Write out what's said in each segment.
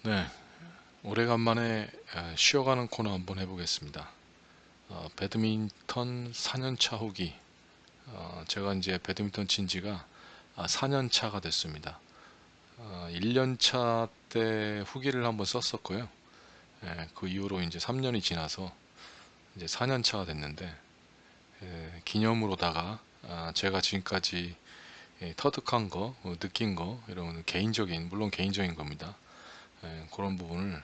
네, 오래간만에 쉬어가는 코너 한번 해보겠습니다. 배드민턴 4년차 후기. 제가 이제 배드민턴 친 지가 4년차가 됐습니다. 1년차 때 후기를 한번 썼었고요. 그 이후로 이제 3년이 지나서 이제 4년차가 됐는데, 기념으로다가 제가 지금까지 터득한 거, 느낀 거, 이런 개인적인, 물론 개인적인 겁니다. 그런 부분을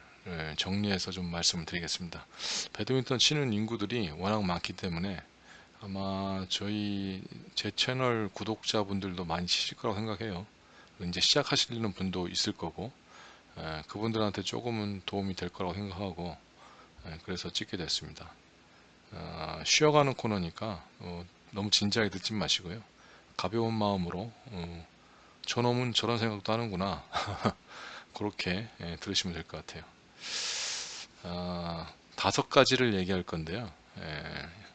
정리해서 좀 말씀을 드리겠습니다. 배드민턴 치는 인구들이 워낙 많기 때문에 아마 제 채널 구독자분들도 많이 치실 거라고 생각해요. 이제 시작하시는 분도 있을 거고, 그분들한테 조금은 도움이 될 거라고 생각하고, 그래서 찍게 됐습니다. 쉬어가는 코너니까 너무 진지하게 듣지 마시고요. 가벼운 마음으로 저놈은 저런 생각도 하는구나, 그렇게 들으시면 될 것 같아요. 5가지를 얘기할 건데요.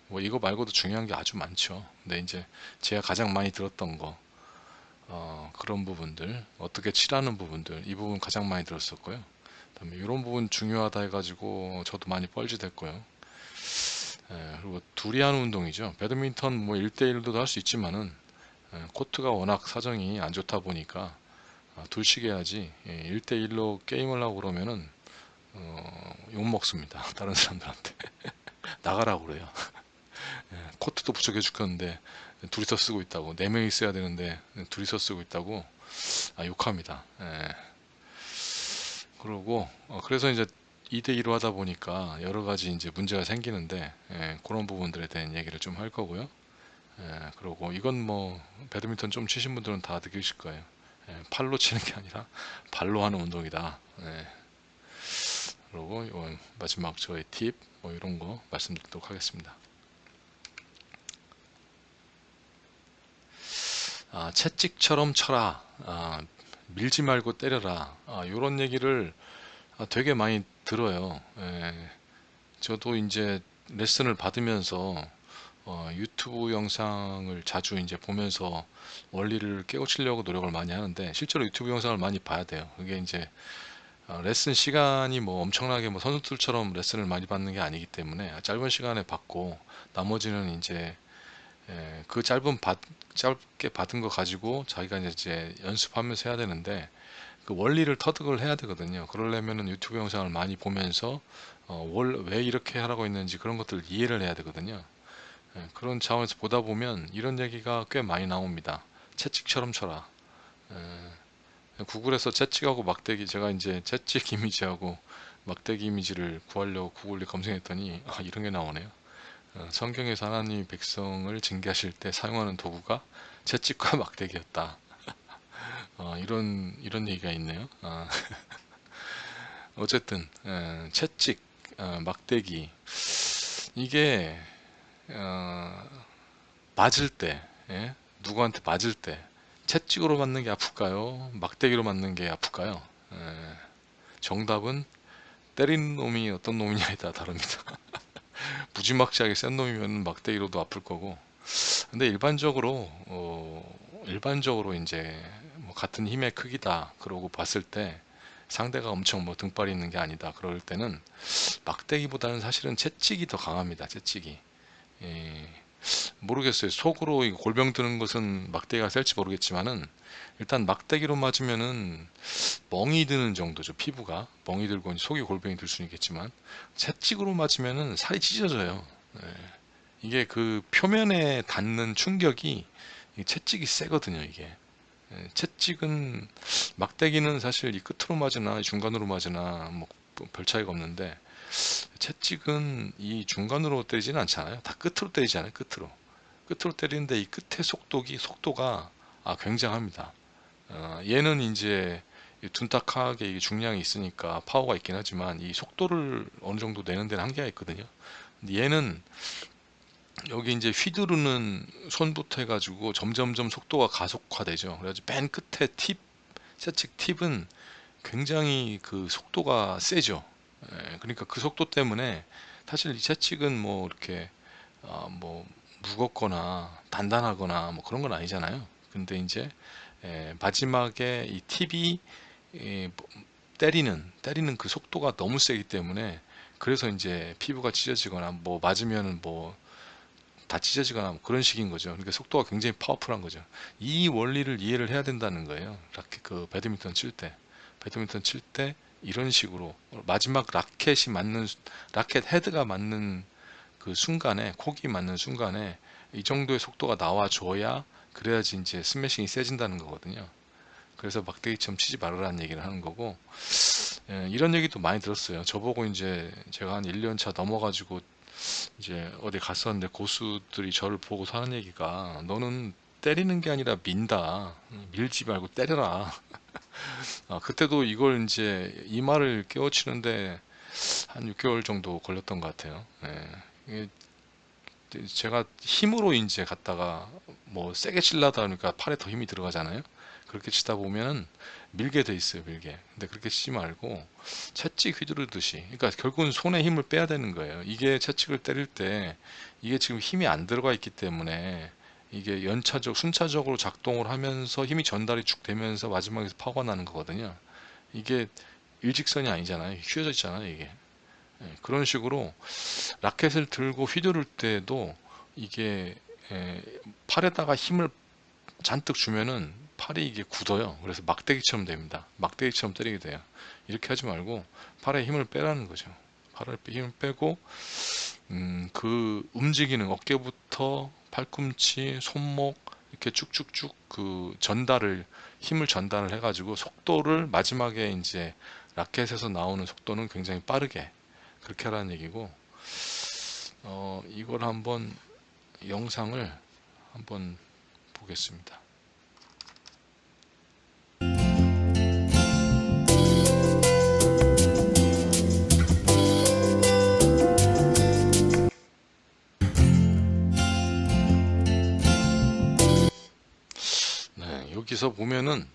뭐 이거 말고도 중요한 게 아주 많죠. 근데 이제 제가 가장 많이 들었던 거, 그런 부분들, 어떻게 치라는 부분들, 이 부분 가장 많이 들었었고요. 그다음에 이런 부분 중요하다 해가지고 저도 많이 뻘짓했고요. 그리고 둘이 하는 운동이죠. 배드민턴 뭐 1대1도 할 수 있지만은 코트가 워낙 사정이 안 좋다 보니까 둘씩 해야지. 1대1로 게임을 하고 그러면은 욕 먹습니다. 다른 사람들한테 나가라고 그래요. 코트도 부족해 죽겠는데 둘이서 쓰고 있다고, 4명이 써야 되는데 둘이서 쓰고 있다고 욕합니다. 그러고 그래서 이제 2대2로 하다 보니까 여러 가지 이제 문제가 생기는데, 그런 부분들에 대한 얘기를 좀 할 거고요. 그리고 이건 뭐 배드민턴 좀 치신 분들은 다 느끼실 거예요. 팔로 치는 게 아니라 발로 하는 운동이다. 그리고 마지막 저의 팁, 뭐 이런 거 말씀드리도록 하겠습니다. 채찍처럼 쳐라. 밀지 말고 때려라. 이런 얘기를 되게 많이 들어요. 저도 이제 레슨을 받으면서 유튜브 영상을 자주 이제 보면서 원리를 깨우치려고 노력을 많이 하는데, 실제로 유튜브 영상을 많이 봐야 돼요. 그게 이제 레슨 시간이 뭐 엄청나게 뭐 선수들처럼 레슨을 많이 받는 게 아니기 때문에 짧은 시간에 받고, 나머지는 이제 그 짧게 받은 거 가지고 자기가 이제 연습하면서 해야 되는데, 그 원리를 터득을 해야 되거든요. 그러려면은 유튜브 영상을 많이 보면서 왜 이렇게 하라고 했는지 그런 것들을 이해를 해야 되거든요. 그런 차원에서 보다 보면 이런 얘기가 꽤 많이 나옵니다. 채찍처럼 쳐라. 구글에서 채찍하고 막대기, 제가 이제 채찍 이미지하고 막대기 이미지를 구하려고 구글에 검색했더니 이런 게 나오네요. 성경에서 하나님이 백성을 징계하실 때 사용하는 도구가 채찍과 막대기였다. 이런 얘기가 있네요. 어쨌든 채찍, 막대기, 이게 어, 맞을 때, 예? 누구한테 맞을 때 채찍으로 맞는 게 아플까요? 막대기로 맞는 게 아플까요? 정답은 때리는 놈이 어떤 놈이냐에 따라 다릅니다. 무지막지하게 센 놈이면 막대기로도 아플 거고, 근데 일반적으로 이제 뭐 같은 힘의 크기다 그러고 봤을 때, 상대가 엄청 뭐 등발이 있는 게 아니다 그럴 때는 막대기보다는 사실은 채찍이 더 강합니다. 채찍이. 예, 모르겠어요. 속으로 이거 골병 드는 것은 막대기가 셀지 모르겠지만은, 일단 막대기로 맞으면은 멍이 드는 정도죠. 피부가 멍이 들고 이제 속이 골병이 들 수는 있겠지만, 채찍으로 맞으면은 살이 찢어져요. 예, 이게 그 표면에 닿는 충격이, 이 채찍이 세거든요, 이게. 채찍은, 막대기는 사실 이 끝으로 맞으나 이 중간으로 맞으나 뭐별 차이가 없는데, 채찍은 이 중간으로 때리지는 않잖아요. 다 끝으로 때리잖아요. 끝으로 때리는데 이 끝의 속도가 굉장합니다. 얘는 이제 둔탁하게 이게 중량이 있으니까 파워가 있긴 하지만, 이 속도를 어느 정도 내는 데는 한계가 있거든요. 근데 얘는 여기 이제 휘두르는 손부터 해가지고 점점점 속도가 가속화되죠. 그래가지고 맨 끝에 채찍 팁은 굉장히 그 속도가 세죠. 그러니까 그 속도 때문에 사실 이 채찍은 뭐 이렇게 뭐 무겁거나 단단하거나 뭐 그런 건 아니잖아요. 근데 이제 마지막에 이 팁이 때리는 그 속도가 너무 세기 때문에, 그래서 이제 피부가 찢어지거나 뭐 맞으면은 뭐 다 찢어지거나 뭐 그런 식인 거죠. 그러니까 속도가 굉장히 파워풀한 거죠. 이 원리를 이해를 해야 된다는 거예요. 배드민턴 칠 때 이런 식으로 마지막 라켓 헤드가 맞는 그 순간에, 콕이 맞는 순간에 이 정도의 속도가 나와줘야, 그래야지 이제 스매싱이 세진다는 거거든요. 그래서 막대기처럼 치지 말으라는 얘기를 하는 거고, 이런 얘기도 많이 들었어요. 저보고 이제 제가 한 1년 차 넘어가지고 이제 어디 갔었는데 고수들이 저를 보고 하는 얘기가, 너는 때리는 게 아니라 민다. 밀지 말고 때려라. 그때도 이걸 이제 이 말을 깨우치는데 한 6개월 정도 걸렸던 것 같아요. 이게 제가 힘으로 이제 갔다가 뭐 세게 칠라다 보니까 팔에 더 힘이 들어가잖아요. 그렇게 치다 보면은 밀게 돼 있어요, 밀게. 근데 그렇게 치지 말고 채찍 휘두르듯이, 그러니까 결국은 손에 힘을 빼야 되는 거예요. 이게 채찍을 때릴 때 이게 지금 힘이 안 들어가 있기 때문에 이게 순차적으로 작동을 하면서 힘이 전달이 쭉 되면서 마지막에서 파고가 나는 거거든요. 이게 일직선이 아니잖아요. 휘어져 있잖아요, 이게. 그런 식으로 라켓을 들고 휘두를 때도 이게 팔에다가 힘을 잔뜩 주면은 팔이 이게 굳어요. 그래서 막대기처럼 됩니다. 막대기처럼 때리게 돼요. 이렇게 하지 말고 팔에 힘을 빼라는 거죠. 팔에 힘을 빼고 그 움직이는 어깨부터 팔꿈치, 손목 이렇게 쭉쭉쭉 그 힘을 전달을 해가지고 속도를 마지막에 이제 라켓에서 나오는 속도는 굉장히 빠르게 그렇게 하라는 얘기고, 이걸 한번 영상을 한번 보겠습니다. 여기서 보면은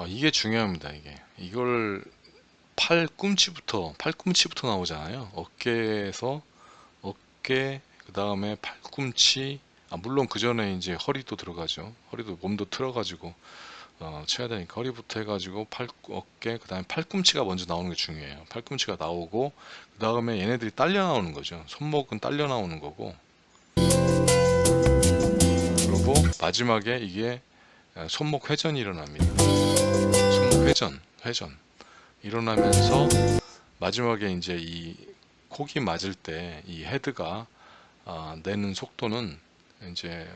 이게 중요합니다. 이걸 팔꿈치부터 나오잖아요. 어깨, 그 다음에 팔꿈치, 물론 그 전에 이제 허리도 들어가죠. 허리도 몸도 틀어가지고 쳐야 되니까 허리부터 해가지고 어깨, 그 다음에 팔꿈치가 먼저 나오는 게 중요해요. 팔꿈치가 나오고 그 다음에 얘네들이 딸려 나오는 거죠. 손목은 딸려 나오는 거고, 그리고 마지막에 이게 손목 회전이 일어납니다. 손목 회전 일어나면서 마지막에 이제 이 콕이 맞을 때 이 헤드가 내는 속도는 이제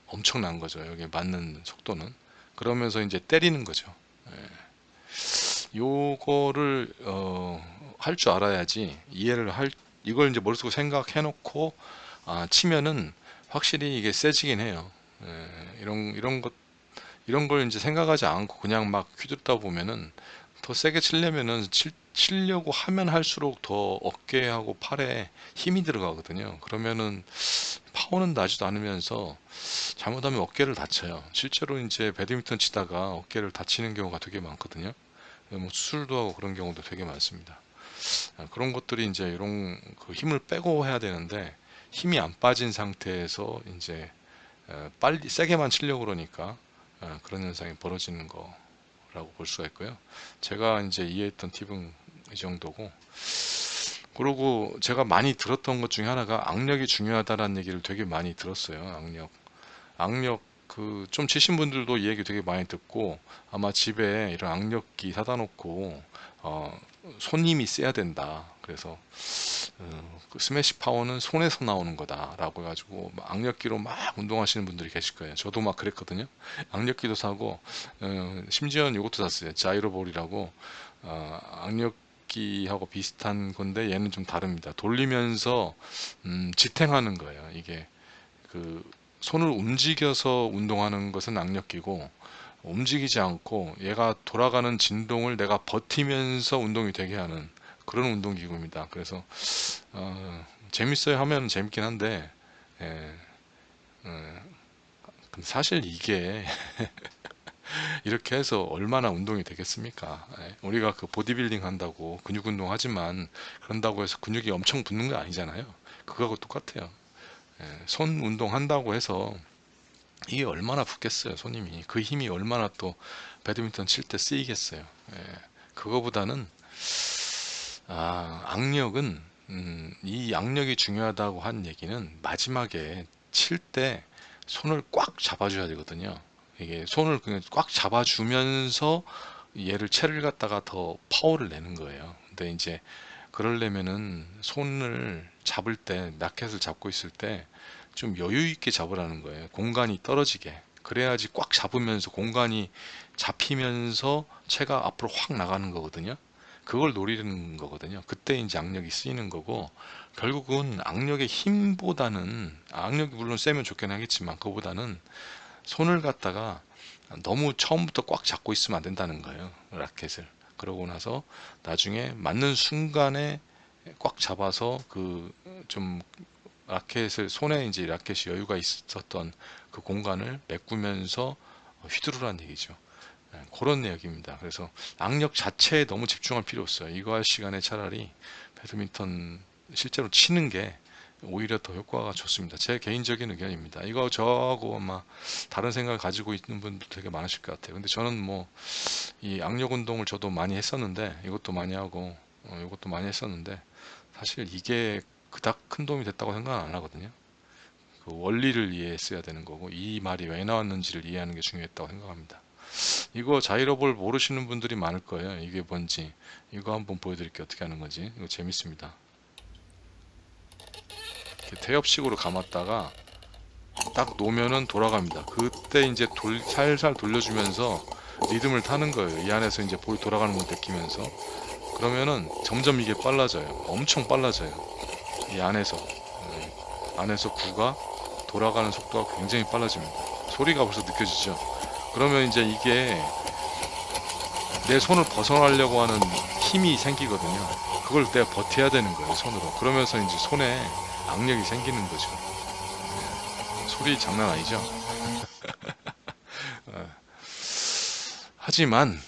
엄청난 거죠. 여기 맞는 속도는. 그러면서 이제 때리는 거죠. 요거를 할 줄 알아야지, 이걸 이제 머릿속에 생각해 놓고 치면은 확실히 이게 세지긴 해요. 이런 걸 이제 생각하지 않고 그냥 막 휘두르다 보면은, 더 세게 치려면은 치려고 하면 할수록 더 어깨하고 팔에 힘이 들어가거든요. 그러면은 파워는 나지도 않으면서 잘못하면 어깨를 다쳐요. 실제로 이제 배드민턴 치다가 어깨를 다치는 경우가 되게 많거든요. 뭐 수술도 하고 그런 경우도 되게 많습니다. 그런 것들이 이제 이런 그 힘을 빼고 해야 되는데, 힘이 안 빠진 상태에서 이제 빨리 세게만 치려고 그러니까 그런 현상이 벌어지는 거라고 볼 수가 있고요. 제가 이제 이해했던 팁은 이 정도고, 그리고 제가 많이 들었던 것 중에 하나가 악력이 중요하다라는 얘기를 되게 많이 들었어요. 악력 그 좀 치신 분들도 이 얘기 되게 많이 듣고, 아마 집에 이런 악력기 사다 놓고 손님이 세야 된다. 그래서 그 스매시 파워는 손에서 나오는 거다라고 해가지고 막 악력기로 막 운동하시는 분들이 계실 거예요. 저도 막 그랬거든요. 악력기도 사고 심지어는 이것도 샀어요. 자이로볼이라고. 악력기하고 비슷한 건데 얘는 좀 다릅니다. 돌리면서 지탱하는 거예요. 이게 그 손을 움직여서 운동하는 것은 악력기고, 움직이지 않고 얘가 돌아가는 진동을 내가 버티면서 운동이 되게 하는 그런 운동기구입니다. 그래서 재밌어요 하면 재밌긴 한데, 예, 근데 사실 이게 이렇게 해서 얼마나 운동이 되겠습니까? 우리가 그 보디빌딩 한다고 근육 운동 하지만, 그런다고 해서 근육이 엄청 붙는 거 아니잖아요. 그거하고 똑같아요. 손 운동 한다고 해서 이게 얼마나 붙겠어요, 손님이. 그 힘이 얼마나 또 배드민턴 칠 때 쓰이겠어요. 예. 그거보다는 악력은 이 악력이 중요하다고 한 얘기는 마지막에 칠 때 손을 꽉 잡아줘야 되거든요. 이게 손을 그냥 꽉 잡아주면서 얘를 채를 갖다가 더 파워를 내는 거예요. 근데 이제 그러려면은 손을 잡을 때, 라켓을 잡고 있을 때 좀 여유 있게 잡으라는 거예요. 공간이 떨어지게. 그래야지 꽉 잡으면서 공간이 잡히면서 채가 앞으로 확 나가는 거거든요. 그걸 노리는 거거든요. 그때 이제 악력이 쓰이는 거고, 결국은 악력의 힘보다는, 악력이 물론 세면 좋긴 하겠지만 그거보다는 손을 갖다가 너무 처음부터 꽉 잡고 있으면 안 된다는 거예요, 라켓을. 그러고 나서 나중에 맞는 순간에 꽉 잡아서 그 좀 라켓을, 손에 이제 라켓이 여유가 있었던 그 공간을 메꾸면서 휘두르라는 얘기죠. 그런 이야기입니다. 그래서 악력 자체에 너무 집중할 필요 없어요. 이거 할 시간에 차라리 배드민턴 실제로 치는 게 오히려 더 효과가 좋습니다. 제 개인적인 의견입니다. 이거 저하고 아마 다른 생각을 가지고 있는 분들 되게 많으실 것 같아요. 근데 저는 뭐 이 악력 운동을 저도 많이 했었는데, 이것도 많이 하고 이것도 많이 했었는데, 사실 이게 그닥 큰 도움이 됐다고 생각은 안 하거든요. 그 원리를 이해했어야 되는 거고, 이 말이 왜 나왔는지를 이해하는 게 중요했다고 생각합니다. 이거 자이로볼 모르시는 분들이 많을 거예요. 이게 뭔지. 이거 한번 보여드릴게요. 어떻게 하는 건지. 이거 재밌습니다. 이렇게 태엽식으로 감았다가 딱 놓으면은 돌아갑니다. 그때 이제 살살 돌려주면서 리듬을 타는 거예요. 이 안에서 이제 볼이 돌아가는 걸 느끼면서. 그러면은 점점 이게 빨라져요. 엄청 빨라져요. 이 안에서. 안에서 구가 돌아가는 속도가 굉장히 빨라집니다. 소리가 벌써 느껴지죠. 그러면 이제 이게 내 손을 벗어나려고 하는 힘이 생기거든요. 그걸 내가 버텨야 되는 거예요, 손으로. 그러면서 이제 손에 악력이 생기는 거죠. 소리 장난 아니죠? 하지만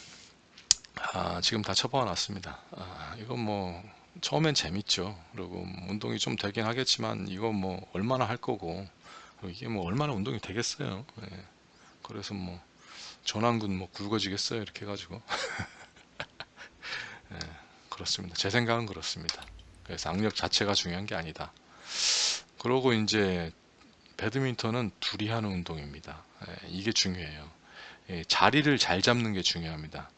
지금 다 처박아 놨습니다. 이건 뭐 처음엔 재밌죠. 그리고 운동이 좀 되긴 하겠지만 이거 뭐 얼마나 할 거고, 그리고 이게 뭐 얼마나 운동이 되겠어요. 예. 그래서 뭐 전완근 뭐 굵어지겠어요, 이렇게 해가지고. 예, 그렇습니다. 제 생각은 그렇습니다. 그래서 악력 자체가 중요한 게 아니다. 그러고 이제 배드민턴은 둘이 하는 운동입니다. 이게 중요해요. 자리를 잘 잡는 게 중요합니다.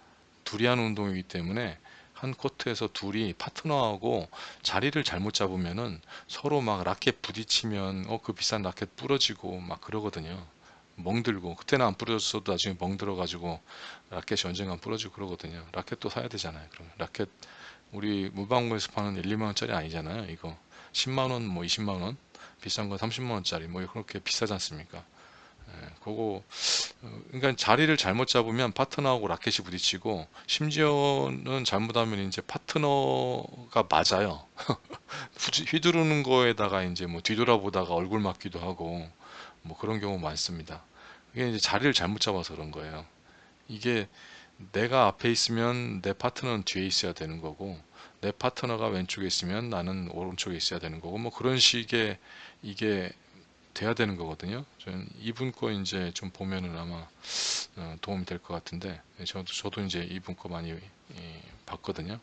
둘이 하는 운동이기 때문에 한 코트에서 둘이 파트너하고 자리를 잘못 잡으면은 서로 막 라켓 부딪히면 그 비싼 라켓 부러지고 막 그러거든요. 멍들고, 그때는 안 부러졌어도 나중에 멍들어가지고 라켓이 언젠간 부러지고 그러거든요. 라켓도 사야 되잖아요. 그러면 라켓 우리 문방구에서 파는 1, 2만 원짜리 아니잖아요. 이거 10만 원, 뭐 20만 원, 비싼 거 30만 원짜리 뭐 그렇게 비싸지 않습니까? 그거 그러니까 자리를 잘못 잡으면 파트너하고 라켓이 부딪히고, 심지어는 잘못하면 이제 파트너가 맞아요. 휘두르는 거에다가 이제 뭐 뒤돌아보다가 얼굴 맞기도 하고 뭐 그런 경우 많습니다. 이게 이제 자리를 잘못 잡아서 그런 거예요. 이게 내가 앞에 있으면 내 파트너는 뒤에 있어야 되는 거고, 내 파트너가 왼쪽에 있으면 나는 오른쪽에 있어야 되는 거고, 뭐 그런 식의 이게 돼야 되는 거거든요. 저는 이분 거 이제 좀 보면은 아마 도움이 될 것 같은데, 저도 이제 이분 거 많이 봤거든요.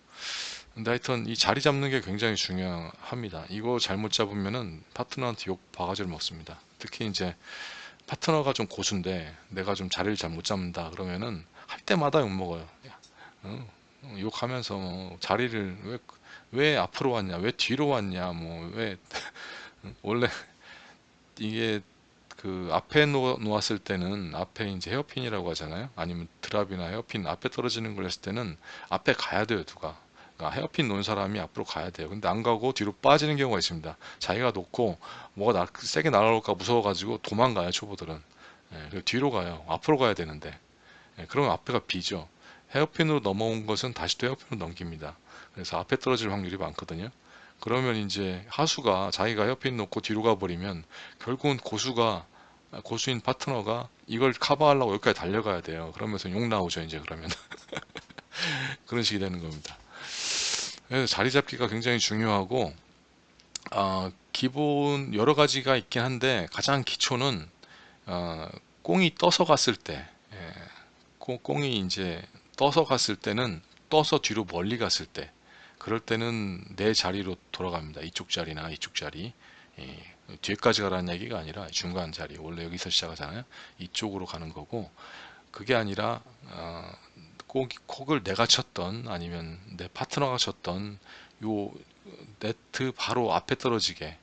근데 하여튼 이 자리 잡는 게 굉장히 중요합니다. 이거 잘못 잡으면은 파트너한테 욕 바가지를 먹습니다. 특히 이제 파트너가 좀 고수인데 내가 좀 자리를 잘 못 잡는다 그러면은 할 때마다 욕 먹어요. 어, 욕하면서 자리를 왜 앞으로 왔냐, 왜 뒤로 왔냐, 뭐 왜 원래 이게 그 앞에 놓았을 때는 앞에 이제 헤어핀이라고 하잖아요. 아니면 드랍이나 헤어핀 앞에 떨어지는 걸 했을 때는 앞에 가야 돼요, 누가. 그러니까 헤어핀 놓은 사람이 앞으로 가야 돼요. 근데 안 가고 뒤로 빠지는 경우가 있습니다. 자기가 놓고 뭐가 세게 날아올까 무서워가지고 도망가요, 초보들은. 그리고 뒤로 가요. 앞으로 가야 되는데. 그러면 앞에가 비죠. 헤어핀으로 넘어온 것은 다시 또 헤어핀으로 넘깁니다. 그래서 앞에 떨어질 확률이 많거든요. 그러면 이제 하수가 자기가 헤어핀 놓고 뒤로 가버리면 결국은 고수인 파트너가 이걸 커버하려고 여기까지 달려가야 돼요. 그러면서 욕 나오죠, 이제 그러면. 그런 식이 되는 겁니다. 그래서 자리 잡기가 굉장히 중요하고, 기본 여러 가지가 있긴 한데 가장 기초는 어, 꽁이 떠서 갔을 때, 예, 꽁이 이제 떠서 갔을 때는 떠서 뒤로 멀리 갔을 때, 그럴 때는 내 자리로 돌아갑니다. 이쪽 자리나 이쪽 자리. 예, 뒤에까지 가라는 얘기가 아니라 중간 자리, 원래 여기서 시작하잖아요. 이쪽으로 가는 거고, 그게 아니라 꼭 콕을 내가 쳤던 아니면 내 파트너가 쳤던 요 네트 바로 앞에 떨어지게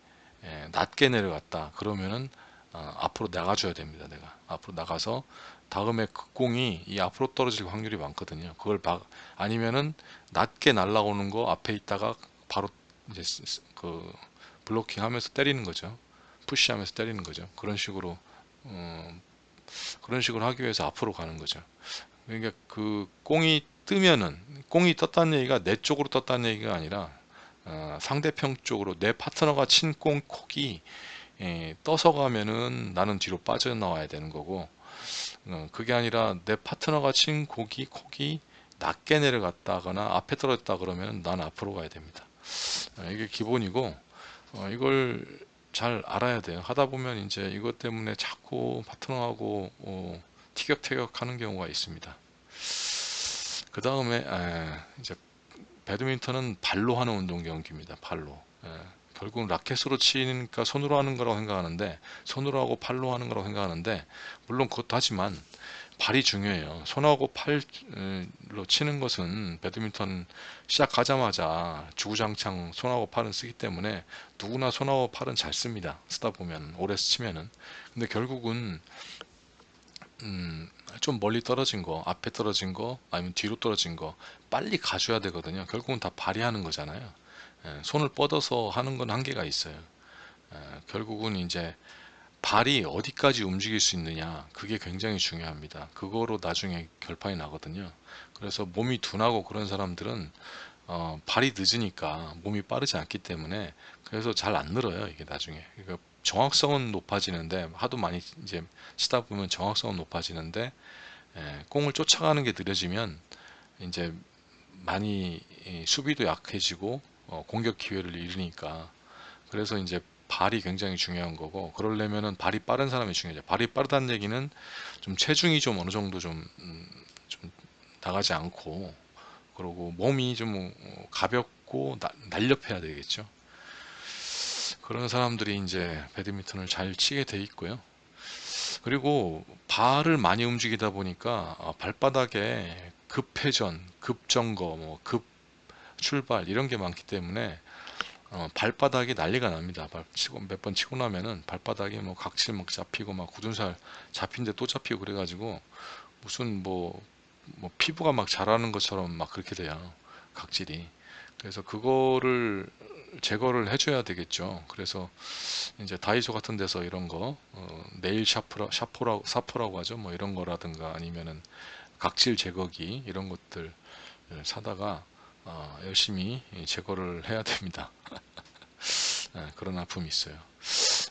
낮게 내려갔다 그러면은 앞으로 나가줘야 됩니다. 내가 앞으로 나가서 다음에 그 공이 이 앞으로 떨어질 확률이 많거든요. 그걸 아니면은 낮게 날라오는 거 앞에 있다가 바로 이제 그 블로킹하면서 때리는 거죠. 푸시하면서 때리는 거죠. 어, 그런 식으로 하기 위해서 앞으로 가는 거죠. 그러니까 그 공이 뜨면은, 공이 떴다는 얘기가 내 쪽으로 떴다는 얘기가 아니라 상대편 쪽으로 내 파트너가 친 공 콕이 떠서 가면은 나는 뒤로 빠져나와야 되는 거고, 그게 아니라 내 파트너가 친 콕이 낮게 내려갔다거나 앞에 떨어졌다 그러면 난 앞으로 가야 됩니다. 이게 기본이고, 이걸 잘 알아야 돼요. 하다 보면 이제 이것 때문에 자꾸 파트너하고 티격태격 하는 경우가 있습니다. 그 다음에 이제 배드민턴은 발로 하는 운동 경기입니다. 발로. 결국은 라켓으로 치니까 손으로 하는 거라고 생각하는데, 손으로 하고 팔로 하는 거라고 생각하는데, 물론 그것도 하지만 발이 중요해요. 손하고 팔로 치는 것은 배드민턴 시작하자마자 주구장창 손하고 팔은 쓰기 때문에 누구나 손하고 팔은 잘 씁니다. 쓰다 보면 오래 치면은. 근데 결국은 좀 멀리 떨어진 거, 앞에 떨어진 거, 아니면 뒤로 떨어진 거 빨리 가줘야 되거든요. 결국은 다 발이 하는 거잖아요. 손을 뻗어서 하는 건 한계가 있어요. 결국은 이제 발이 어디까지 움직일 수 있느냐, 그게 굉장히 중요합니다. 그거로 나중에 결판이 나거든요. 그래서 몸이 둔하고 그런 사람들은 발이 늦으니까 몸이 빠르지 않기 때문에 그래서 잘 안 늘어요. 이게 나중에. 그러니까 정확성은 높아지는데, 하도 많이 이제 치다 보면 정확성은 높아지는데, 공을 쫓아가는 게 느려지면 이제 많이 수비도 약해지고 공격 기회를 잃으니까. 그래서 이제 발이 굉장히 중요한 거고, 그러려면은 발이 빠른 사람이 중요하죠. 발이 빠르다는 얘기는 좀 체중이 좀 어느 정도 좀 나가지 않고, 그리고 몸이 좀 가볍고 날렵해야 되겠죠. 그런 사람들이 이제 배드민턴을 잘 치게 돼 있고요. 그리고 발을 많이 움직이다 보니까 발바닥에 급회전, 급정거, 급 출발 이런 게 많기 때문에 발바닥이 난리가 납니다. 몇 번 치고 나면은 발바닥이 뭐 각질 막 잡히고 막 굳은 살 잡힌데 또 잡히고 그래가지고 무슨 뭐 피부가 막 자라는 것처럼 막 그렇게 돼요. 각질이. 그래서 그거를 제거를 해줘야 되겠죠. 그래서 이제 다이소 같은 데서 이런 거 네일 사포라고 하죠. 뭐 이런 거라든가 아니면은 각질 제거기 이런 것들 사다가 열심히 제거를 해야 됩니다. 그런 아픔이 있어요.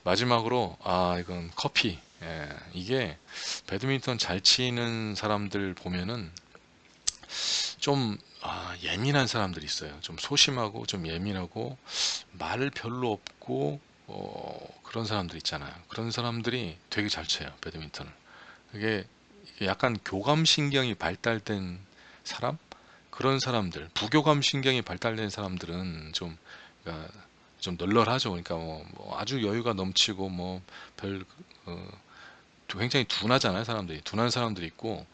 마지막으로 이건 커피. 이게 배드민턴 잘 치는 사람들 보면은 좀 예민한 사람들이 있어요. 좀 소심하고 좀 예민하고 말 별로 없고 그런 사람들 있잖아요. 그런 사람들이 되게 잘 쳐요, 배드민턴을. 그게 약간 교감 신경이 발달된 사람? 그런 사람들, 부교감 신경이 발달된 사람들은 그러니까 좀 널널하죠. 그러니까 뭐 아주 여유가 넘치고 별 어, 굉장히 둔하잖아요, 사람들이. 둔한 사람들이 있고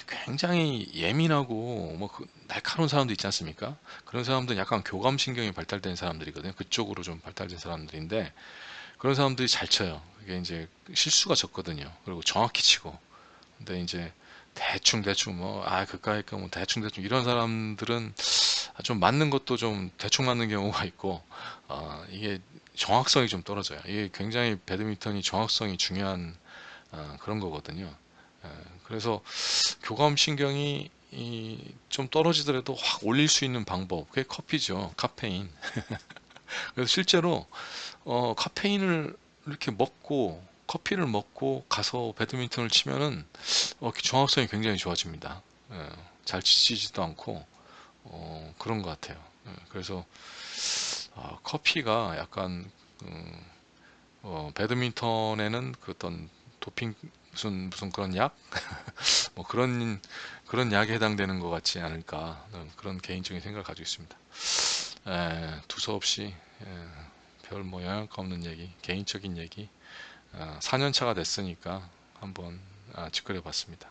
굉장히 예민하고 날카로운 사람도 있지 않습니까? 그런 사람들은 약간 교감 신경이 발달된 사람들이거든요. 그쪽으로 좀 발달된 사람들인데 그런 사람들이 잘 쳐요. 그게 이제 실수가 적거든요. 그리고 정확히 치고. 근데 이제 대충 대충 그까이 거뭐 대충 대충 이런 사람들은 좀 맞는 것도 좀 대충 맞는 경우가 있고 이게 정확성이 좀 떨어져요. 이게 굉장히 배드민턴이 정확성이 중요한 그런 거거든요. 그래서 교감 신경이 좀 떨어지더라도 확 올릴 수 있는 방법, 그게 커피죠. 카페인. 그래서 실제로 카페인을 이렇게 먹고 커피를 먹고 가서 배드민턴을 치면은 정확성이 굉장히 좋아집니다. 잘 치지도 않고 그런 것 같아요. 그래서 커피가 약간 배드민턴에는 그 어떤 도핑 무슨 그런 약 뭐 그런 약에 해당되는 것 같지 않을까, 그런 개인적인 생각을 가지고 있습니다. 두서없이 별 뭐 영향가 없는 얘기, 개인적인 얘기, 4년 차가 됐으니까 한번 짚그려 봤습니다.